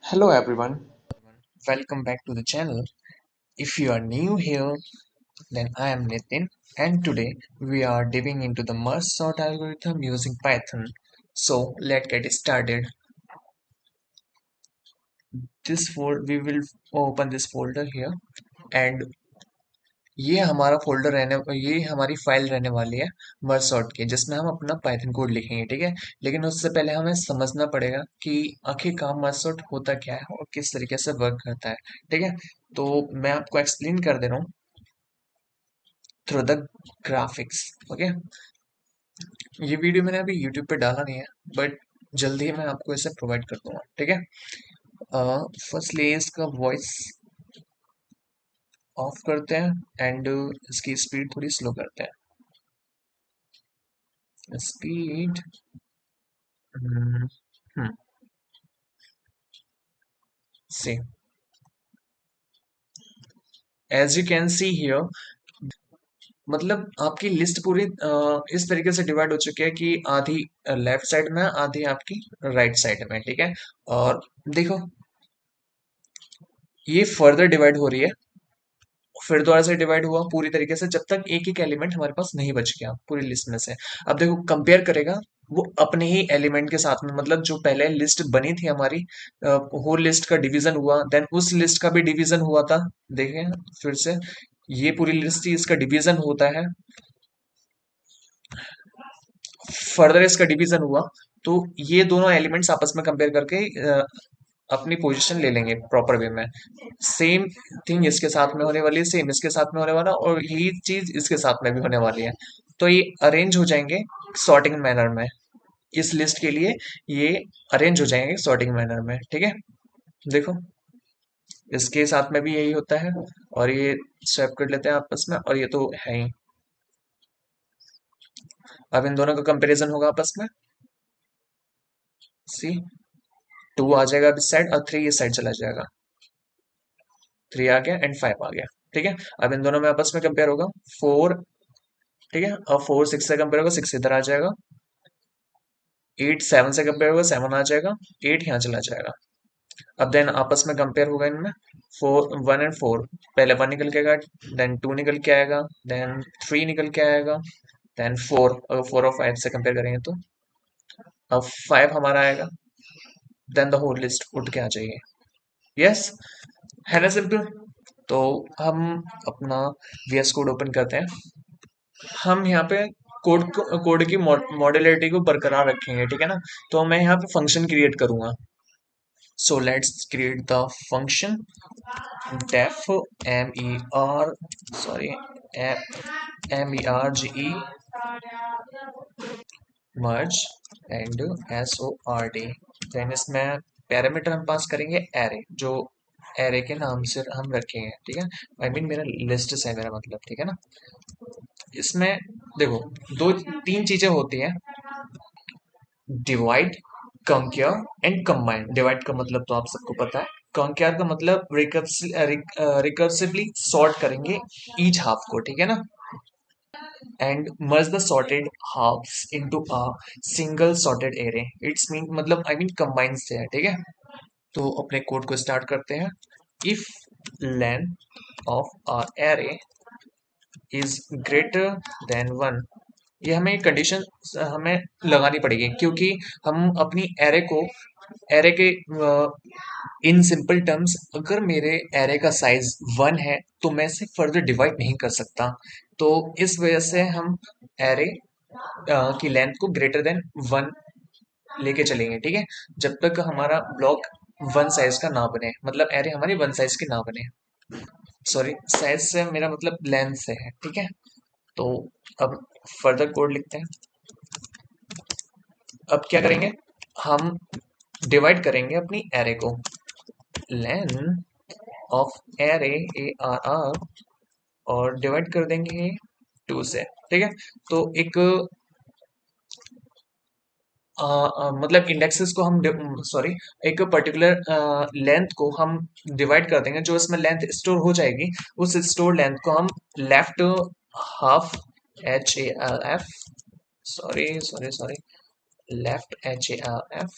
Hello everyone, welcome back to the channel. If you are new here, then I am Nitin and today we are diving into the merge sort algorithm using Python. So let's get started. We will open this folder here and ये हमारी file रहने वाली है merge sort की जिसमें हम अपना Python code लिखेंगे, ठीक है। लेकिन उससे पहले हमें समझना पड़ेगा कि आखिरकार मर्ज सॉर्ट होता क्या है और किस तरीके से वर्क करता है, ठीक है। तो मैं आपको एक्सप्लेन कर दे रहा हूँ थ्रू द ग्राफिक्स। ओके, ये वीडियो मैंने अभी यूट्यूब पे डाला नहीं है, बट जल्दी ही मैं आपको इसे प्रोवाइड कर दूंगा, ठीक है। फर्स्टली इसका वॉइस ऑफ करते हैं एंड इसकी स्पीड थोड़ी स्लो करते हैं। स्पीड से as you can see here, मतलब आपकी लिस्ट पूरी इस तरीके से डिवाइड हो चुकी है कि आधी लेफ्ट साइड में है, आधी आपकी राइट साइड में, ठीक है। और देखो, ये फर्दर डिवाइड हो रही है, फिर दोबारा से डिवाइड हुआ पूरी तरीके से जब तक एक एक एलिमेंट हमारे पास नहीं बच गया पूरी लिस्ट में से। अब देखो, कंपेयर करेगा वो अपने ही एलिमेंट के साथ में, मतलब जो पहले लिस्ट बनी थी हमारी, होल लिस्ट का डिवीजन हुआ, देन उस लिस्ट का भी डिवीजन हुआ था। देखें फिर से, ये पूरी लिस्ट थी, इसका डिवीजन होता है, फर्दर इसका डिवीजन हुआ, तो ये दोनों एलिमेंट्स आपस में कंपेयर करके अपनी पोजीशन ले लेंगे प्रॉपर वे में। सेम थिंग इसके साथ में होने वाली है, सेम इसके साथ में होने वाला, और यही चीज इसके साथ में भी होने वाली है। तो ये अरेंज हो जाएंगे सॉर्टिंग मैनर में, इस लिस्ट के लिए ये अरेंज हो जाएंगे सॉर्टिंग मैनर में, ठीक है। देखो, इसके साथ में भी यही होता है, और ये स्वैप कर लेते हैं आपस में, और ये तो है ही। अब इन दोनों का कंपैरिजन होगा आपस में। सी, टू आ जाएगा इस साइड और थ्री इस साइड चला जाएगा। थ्री आ गया एंड फाइव आ गया, ठीक है। अब इन दोनों में आपस में कंपेयर होगा फोर, ठीक है। अब फोर सिक्स से कंपेयर होगा, सिक्स इधर आ जाएगा। एट सेवन से कंपेयर होगा, सेवन आ जाएगा। एट यहाँ चला जाएगा। अब देन आपस में कंपेयर होगा इनमें, फोर वन एंड फोर, पहले वन निकल के आएगा, देन टू निकल के आएगा, देन थ्री निकल के आएगा, देन फोर। अगर फोर और फाइव से कंपेयर करेंगे तो अब फाइव हमारा आएगा, देन द होल लिस्ट उठ के आ जाएगी। यस, है ना सिंपल। तो हम अपना VS कोड ओपन करते हैं। हम यहाँ पे कोड की मॉड्युलरिटी को बरकरार रखेंगे, ठीक है ना। तो मैं यहाँ पे फंक्शन क्रिएट करूंगा। So let's create the function def mer sorry merge merge and sort। Then इसमें पैरामीटर हम पास करेंगे एरे, जो एरे के नाम से हम रखेंगे, ठीक है। आई मीन मेरा लिस्ट है मेरा मतलब, ठीक है ना। इसमें देखो, दो तीन चीजें होती हैं, डिवाइड, कंकेयर एंड कंबाइन। डिवाइड का मतलब तो आप सबको पता है, कंकेयर का मतलब रिकर्सिवली सॉर्ट करेंगे ईच हाफ को, ठीक है ना। And merge the sorted halves into a single sorted array, it's mean मतलब आई मीन कंबाइन से है, ठीक है। तो अपने कोड को स्टार्ट करते हैं। If length of a array is greater than one, ये हमें कंडीशन हमें लगानी पड़ेगी, क्योंकि हम अपनी एरे के इन सिंपल टर्म्स, अगर मेरे एरे का साइज वन है तो मैं इसे फर्दर डिवाइड नहीं कर सकता। तो इस वजह से हम एरे की लेंथ को ग्रेटर देन वन लेके चलेंगे, ठीक है। जब तक हमारा ब्लॉक वन साइज का ना बने, मतलब एरे हमारी वन साइज की ना बने। सॉरी, साइज से मेरा मतलब लेंथ से है, ठीक है। तो अब फर्दर कोड लिखते हैं। अब क्या करेंगे, हम डिवाइड करेंगे अपनी एरे को। लेन ऑफ एरे, ARR, और डिवाइड कर देंगे टू से, ठीक है। तो एक मतलब इंडेक्सेस को हम, सॉरी, एक पर्टिकुलर लेंथ को हम डिवाइड कर देंगे, जो इसमें लेंथ स्टोर हो जाएगी, उस स्टोर लेंथ को हम left half, HALF, sorry sorry sorry, left HALF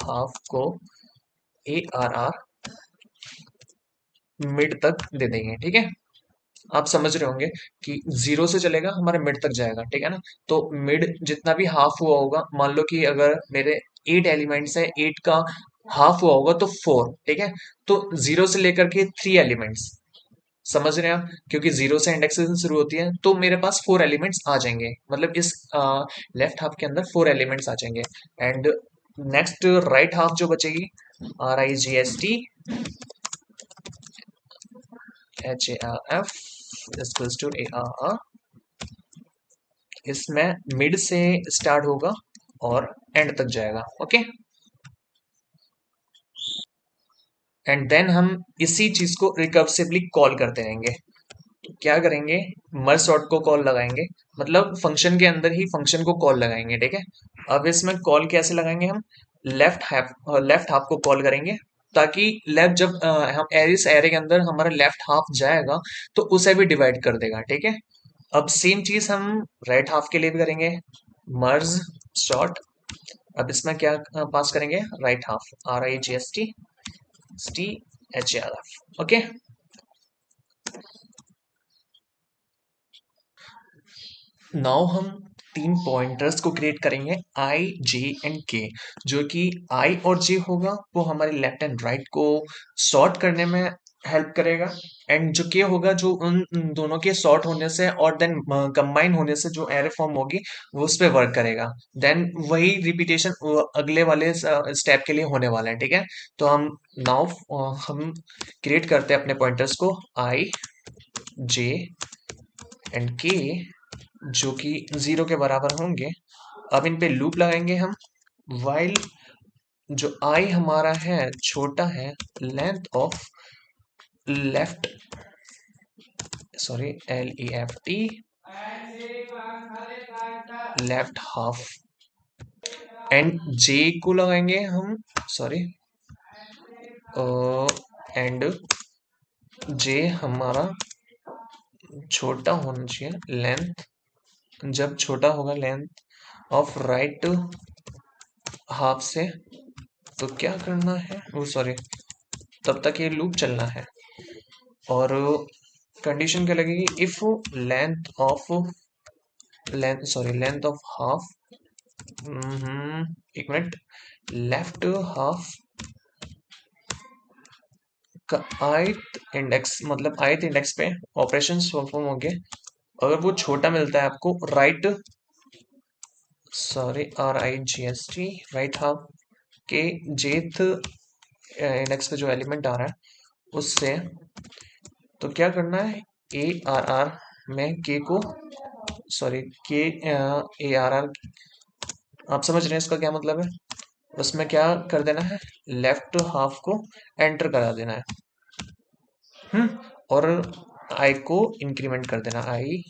half को ए आर आर मिड तक दे देंगे, ठीक है। आप समझ रहे होंगे कि जीरो से चलेगा हमारे मिड तक जाएगा, ठीक है ना। तो मिड जितना भी हाफ हुआ होगा, मान लो कि अगर मेरे 8 एलिमेंट्स है, 8 का हाफ हुआ होगा तो 4, ठीक है। तो जीरो से लेकर के 3 एलिमेंट्स, समझ रहे हैं आप, क्योंकि जीरो से इंडेक्सेशन शुरू होती है, तो मेरे पास 4 एलिमेंट्स आ जाएंगे, मतलब इस लेफ्ट हाफ के अंदर 4 एलिमेंट्स आ जाएंगे। एंड नेक्स्ट राइट हाफ जो बचेगी, RIGST HARF equals to ARR, इसमें मिड से स्टार्ट होगा और एंड तक जाएगा, ओके। एंड देन हम इसी चीज को रिकर्सिवली कॉल करते रहेंगे। तो क्या करेंगे, मर्ज सॉर्ट को कॉल लगाएंगे, मतलब फंक्शन के अंदर ही फंक्शन को कॉल लगाएंगे, ठीक है। अब इसमें कॉल कैसे लगाएंगे हम, लेफ्ट हाफ को कॉल करेंगे, ताकि लेफ्ट जब हम इस एरे के अंदर हमारा लेफ्ट हाफ जाएगा तो उसे भी डिवाइड कर देगा, ठीक है। अब सेम चीज हम राइट हाफ के लिए भी करेंगे, मर्ज सॉर्ट। अब इसमें क्या पास करेंगे, right half RIGST okay. Now हम 3 पॉइंटर्स को क्रिएट करेंगे, आई जे एंड के। जो कि आई और जे होगा वो हमारे लेफ्ट एंड राइट को सॉर्ट करने में हेल्प करेगा, एंड जो के होगा जो उन दोनों के सॉर्ट होने से और देन कंबाइन होने से जो एरे फॉर्म होगी वो उस पे वर्क करेगा। देन वही रिपीटेशन अगले वाले स्टेप के लिए होने वाला है, ठीक है। तो हम नाउ हम क्रिएट करते हैं अपने पॉइंटर्स को, आई जे एंड के, जो कि 0 के बराबर होंगे। अब इन पे लूप लगाएंगे हम, वाइल जो आई हमारा है छोटा है, length of left, sorry LEFT, left half. And J को लगाएंगे हम, सॉरी एंड जे हमारा छोटा होना चाहिए, लेंथ जब छोटा होगा लेंथ ऑफ राइट हाफ से, तो क्या करना है वो, सॉरी तब तक ये लूप चलना है। और कंडीशन क्या लगेगी, इफ लेंथ ऑफ हाफ, एक मिनट, लेफ्ट हाफ का ith इंडेक्स, मतलब ith इंडेक्स पे ऑपरेशन परफॉर्म होंगे, अगर वो छोटा मिलता है आपको right, sorry RIGST right half के जेथ इंडेक्स पे जो एलिमेंट आ रहा है उससे, तो क्या करना है, ARR में के को, सॉरी के ARR, आप समझ रहे हैं इसका क्या मतलब है, उसमें क्या कर देना है, लेफ्ट हाफ को एंटर करा देना है, और आई को इंक्रीमेंट कर देना, आई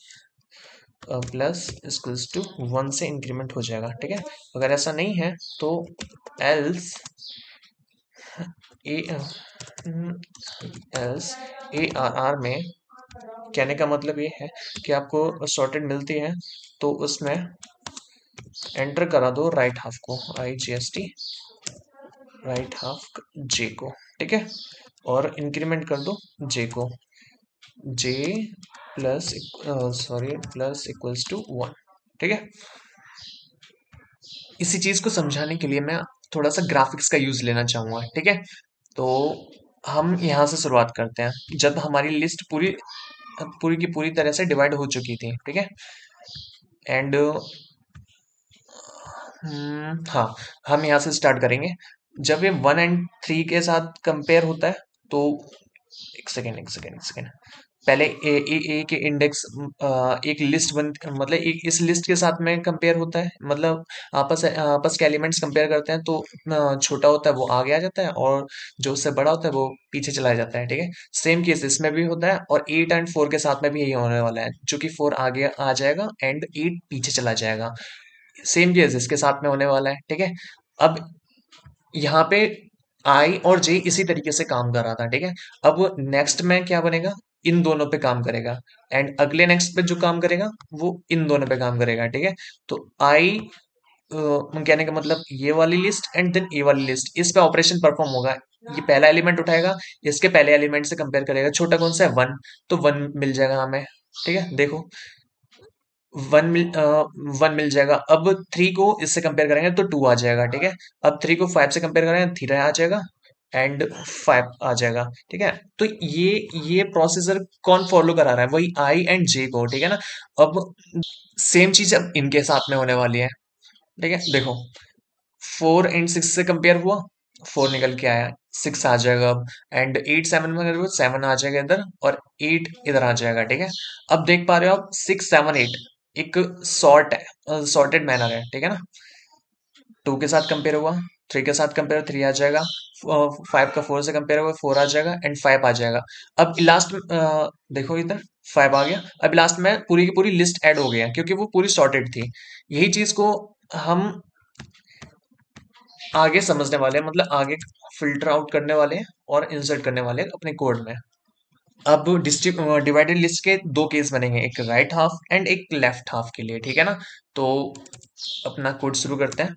प्लस इक्वल्स टू 1 से इंक्रीमेंट हो जाएगा, ठीक है। अगर ऐसा नहीं है तो एल्स ए एल्स ARR में, कहने का मतलब ये है कि आपको सॉर्टेड मिलती है तो उसमें एंटर करा दो राइट हाफ को, IGST राइट हाफ जे को, ठीक है। और इंक्रीमेंट कर दो जे को, J plus, sorry plus equals to 1, ठीक है। इसी चीज को समझाने के लिए मैं थोड़ा सा ग्राफिक्स का यूज लेना चाहूंगा, ठीक है। तो हम यहाँ से शुरुआत करते हैं, जब हमारी लिस्ट पूरी पूरी की पूरी तरह से डिवाइड हो चुकी थी, ठीक है। एंड हाँ, हम यहाँ से स्टार्ट करेंगे, जब ये 1 और 3 के साथ कंपेयर होता है तो, एक सेकेंड, पहले ए के इंडेक्स, एक लिस्ट बन, मतलब एक इस लिस्ट के साथ में कंपेयर होता है, मतलब आपस के एलिमेंट्स कंपेयर करते हैं, तो छोटा होता है वो आगे आ जाता है और जो उससे बड़ा होता है वो पीछे चला जाता है, ठीक है। सेम केस इसमें भी होता है, और 8 और 4 के साथ में भी यही होने वाला है, जो कि 4 आगे आ जाएगा एंड 8 पीछे चला जाएगा। सेम केस इसके साथ में होने वाला है, ठीक है। अब यहाँ पे आई और जे इसी तरीके से काम कर रहा था, ठीक है। अब नेक्स्ट में क्या बनेगा, इन दोनों पे काम करेगा, एंड अगले नेक्स्ट पे जो काम करेगा वो इन दोनों पे काम करेगा, ठीक है। तो आई, कहने का मतलब ये वाली लिस्ट एंड देन ए वाली लिस्ट, इस पे ऑपरेशन परफॉर्म होगा, ये पहला एलिमेंट उठाएगा, इसके पहले एलिमेंट से कंपेयर करेगा, छोटा कौन सा है, वन, तो वन मिल जाएगा हमें। ठीक है, देखो वन मिल वन मिल जाएगा। अब थ्री को इससे कंपेयर करेंगे तो टू आ जाएगा। ठीक है, अब थ्री को फाइव से कंपेयर करेंगे, थ्री आ जाएगा एंड फाइव आ जाएगा। ठीक है, तो ये प्रोसीजर कौन फॉलो करा रहा है, वही आई एंड जे को। ठीक है ना। अब सेम चीज अब इनके साथ में होने वाली है। ठीक है, देखो फोर एंड सिक्स से कंपेयर हुआ, फोर निकल के आया, सिक्स आ जाएगा अब। एंड एट सेवन में करोगे, सेवन आ जाएगा इधर और एट इधर आ जाएगा। ठीक है, अब देख पा रहे हो आप, सिक्स सेवन एट एक सॉर्ट है, सॉर्टेड मैनर है। ठीक है ना। टू के साथ कंपेयर हुआ, थ्री के साथ कंपेयर, थ्री आ जाएगा, फाइव का फोर से कंपेयर हुआ, फोर आ जाएगा एंड फाइव आ जाएगा। अब लास्ट में देखो इधर फाइव आ गया। अब लास्ट में पूरी की पूरी लिस्ट ऐड हो गया क्योंकि वो पूरी सॉर्टेड थी। यही चीज को हम आगे समझने वाले हैं, मतलब आगे फिल्टर आउट करने वाले हैं और इंसर्ट करने वाले हैं अपने कोड में। अब डिवाइडेड लिस्ट के दो केस बनेंगे, एक राइट हाफ एंड एक लेफ्ट हाफ के लिए। ठीक है ना। तो अपना कोड शुरू करते हैं।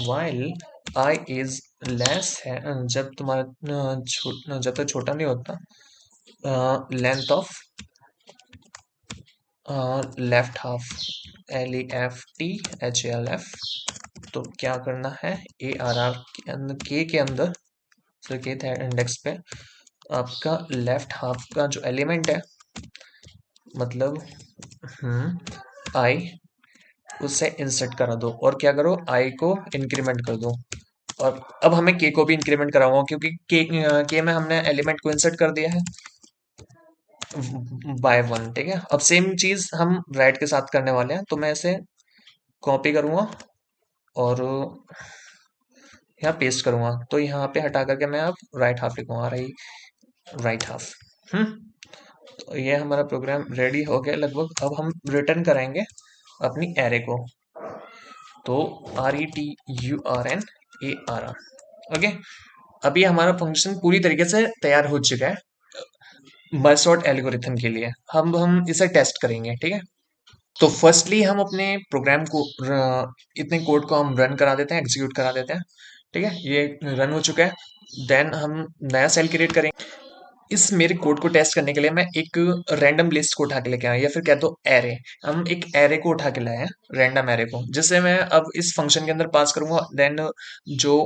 वाइल आई इज लेस है, जब तुम्हारा जब तक छोटा नहीं होता, length of left half, LEFT HALF, तो क्या करना है, ARR के अंदर, के अंदर, सर के थे इंडेक्स पे आपका लेफ्ट हाफ का जो एलिमेंट है, मतलब आई, उससे इंसर्ट करा दो और क्या करो, आई को इंक्रीमेंट कर दो। और अब हमें के को भी इंक्रीमेंट कराऊंगा क्योंकि के में हमने एलिमेंट को इंसर्ट कर दिया है बाय वन। ठीक है, अब सेम चीज हम राइट के साथ करने वाले हैं, तो मैं इसे कॉपी करूंगा और यहाँ पेस्ट करूंगा। तो यहाँ पे हटा करके मैं अब राइट हाफ लिखूंगा, रही राइट हाफ। हम्म तो ये हमारा प्रोग्राम रेडी हो गया लगभग। अब हम रिटर्न कराएंगे अपनी एरे को। तो RETURN ARR, ओके। अभी हमारा फंक्शन पूरी तरीके से तैयार हो चुका है बसॉर्ट एल्गोरिथम के लिए। हम इसे टेस्ट करेंगे। ठीक है, तो फर्स्टली हम अपने प्रोग्राम को इतने कोड को हम रन करा देते हैं, एग्जीक्यूट करा देते हैं। ठीक है, ये रन हो चुका है। देन हम नया सेल क्रिएट करेंगे। इस मेरे कोड को टेस्ट करने के लिए मैं एक रैंडम लिस्ट को उठा के लेके आया, या फिर कह दो एरे। हम एक एरे को उठा के लाए हैं, रैंडम एरे को, जिसे मैं अब इस फंक्शन के अंदर पास करूंगा। देन जो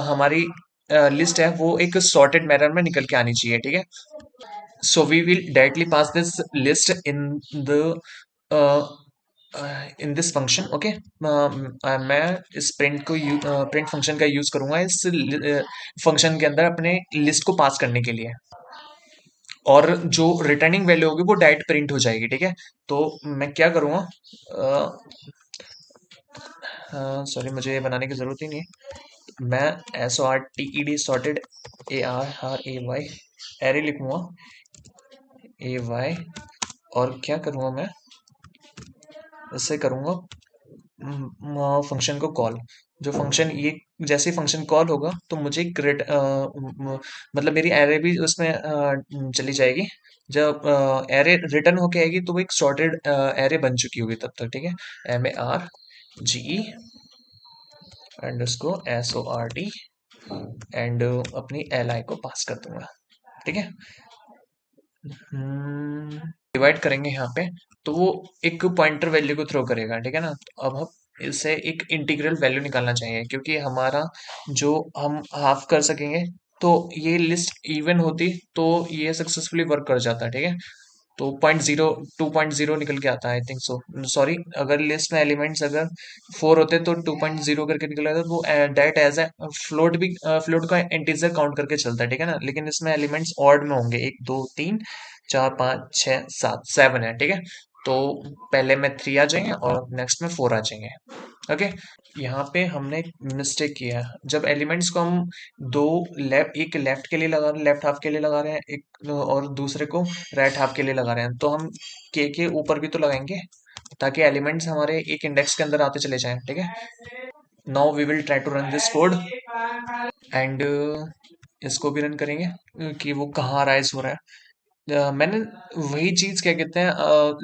हमारी लिस्ट है वो एक सॉर्टेड मैनर में निकल के आनी चाहिए। ठीक है, so we will directly pass this list in this function, okay। मैं इस print फंक्शन का यूज करूंगा इस फंक्शन के अंदर अपने लिस्ट को पास करने के लिए, और जो रिटर्निंग वैल्यू होगी वो डायरेक्ट प्रिंट हो जाएगी। ठीक है, तो मैं क्या करूंगा, सॉरी मुझे ये बनाने की जरूरत ही नहीं है। मैं SORTED ARRAY एरे लिखूंगा, AY, और क्या करूंगा मैं, इससे करूंगा फंक्शन को कॉल। जो फंक्शन ये जैसे ही फंक्शन कॉल होगा तो मुझे मतलब मेरी एरे भी उसमें चली जाएगी। जब एरे रिटर्न होके आएगी तो वो एक सॉर्टेड एरे बन चुकी होगी तब तक। ठीक है, MARGE_SORT एंड अपनी LI को पास कर दूंगा। ठीक है, डिवाइड करेंगे यहाँ पे, तो वो एक पॉइंटर वैल्यू को थ्रो करेगा। ठीक है ना। तो अब हम इसे एक इंटीग्रल वैल्यू निकालना चाहिए क्योंकि हमारा जो हम हाफ कर सकेंगे, तो ये लिस्ट इवन होती तो ये सक्सेसफुली वर्क कर जाता। ठीक है, तो 2.0 निकल के आता है, आई थिंक सो। सॉरी, अगर लिस्ट में एलिमेंट्स अगर फोर होते तो 2.0 करके निकल आता, तो वो डायरेक्ट एज ए फ्लोट भी, फ्लोट का इंटीजर काउंट करके चलता है। ठीक है ना, लेकिन इसमें एलिमेंट्स ऑड में होंगे, एक दो तीन चार पाँच छः सात, सेवन है। ठीक है, तो पहले में थ्री आ जाएंगे और नेक्स्ट में फोर आ जाएंगे। ओके, यहाँ पे हमने एक मिस्टेक किया है। जब एलिमेंट्स को हम दो लेफ्ट, एक लेफ्ट के लिए लगा रहे हैं, लेफ्ट हाफ के लिए लगा रहे हैं, एक और दूसरे को राइट हाफ के लिए लगा रहे हैं, तो हम के ऊपर भी तो लगाएंगे ताकि एलिमेंट्स हमारे एक इंडेक्स के अंदर आते चले जाएं। ठीक है, now we will try to run this code and इसको भी रन करेंगे कि वो कहाँ राइज हो रहा है। मैंने वही चीज क्या कहते हैं,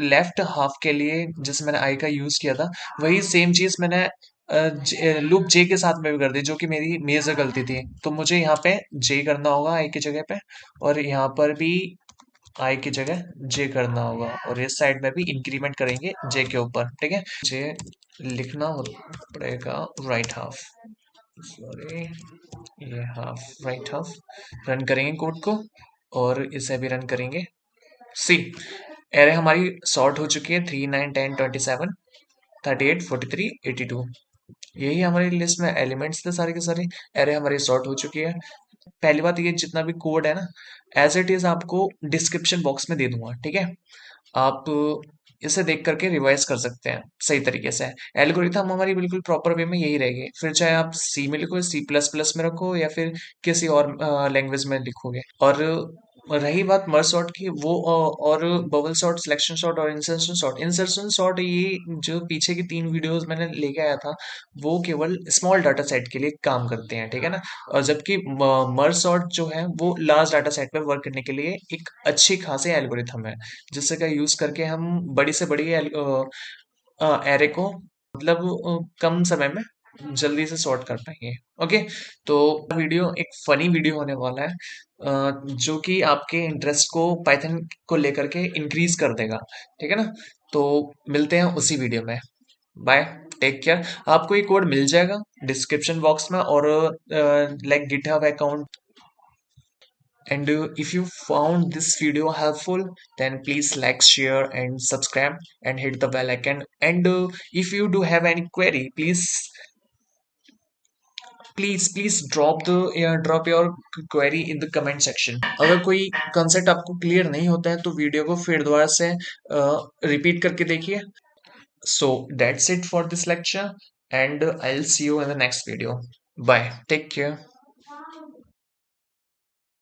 लेफ्ट हाफ के लिए जिस मैंने आई का यूज किया था, वही सेम चीज मैंने लूप जे के साथ में भी कर दी, जो कि मेरी मेजर गलती थी। तो मुझे यहाँ पे जे करना होगा आई की जगह पे, और यहाँ पर भी आई की जगह जे करना होगा, और इस साइड में भी इंक्रीमेंट करेंगे जे के ऊपर, ठीक है। जे लिखना पड़ेगा राइट हाफ, सॉरी, ये हाफ, राइट हाफ। रन करेंगे कोड को, और इसे भी रन करेंगे। सी, एरे हमारी सॉर्ट हो चुकी है, 3 9 10 27 38 43 82। यही हमारी लिस्ट में एलिमेंट्स थे सारे के सारे। एरे हमारी सॉर्ट हो चुकी है। पहली बात, ये जितना भी कोड है ना, एज इट इज आपको डिस्क्रिप्शन बॉक्स में दे दूंगा, ठीक है। आप इसे देख करके रिवाइज कर सकते हैं सही तरीके से। एल्गोरिथम हमारी बिल्कुल प्रॉपर वे में यही रहेगी, फिर चाहे आप सी में लिखो, सी प्लस प्लस में रखो, या फिर किसी और लैंग्वेज में लिखोगे। और रही बात मर्ज सॉर्ट की, वो और बबल सॉर्ट, सिलेक्शन सॉर्ट और इंसर्शन सॉर्ट। इंसर्शन सॉर्ट, ये जो पीछे की 3 वीडियोस मैंने लेके आया था, वो केवल स्मॉल डाटा सेट के लिए काम करते हैं, ठीक है ना। और जबकि मर्ज सॉर्ट जो है वो लार्ज डाटा सेट पे वर्क करने के लिए एक अच्छी खासी एल्गोरिथम है, जिससे का यूज करके हम बड़ी से बड़ी एरे को, मतलब कम समय में जल्दी से सॉर्ट कर पाएंगे। ओके, तो वीडियो एक फनी वीडियो होने वाला है, जो कि आपके इंटरेस्ट को पाइथन को लेकर के इंक्रीज कर देगा, ठीक है ना। तो मिलते हैं उसी वीडियो में। Bye, take care. आपको ये कोड मिल जाएगा डिस्क्रिप्शन बॉक्स में, और like GitHub account. And if you found this video helpful, then please like, share, and subscribe, and hit the bell icon. And if you do have any query, please drop your query in the comment section. अगर कोई concept आपको clear नहीं होता है, तो video को फिर दोबारा से रिपीट करके देखिए। So that's it for this lecture, and I'll see you in the next video. Bye. Take care.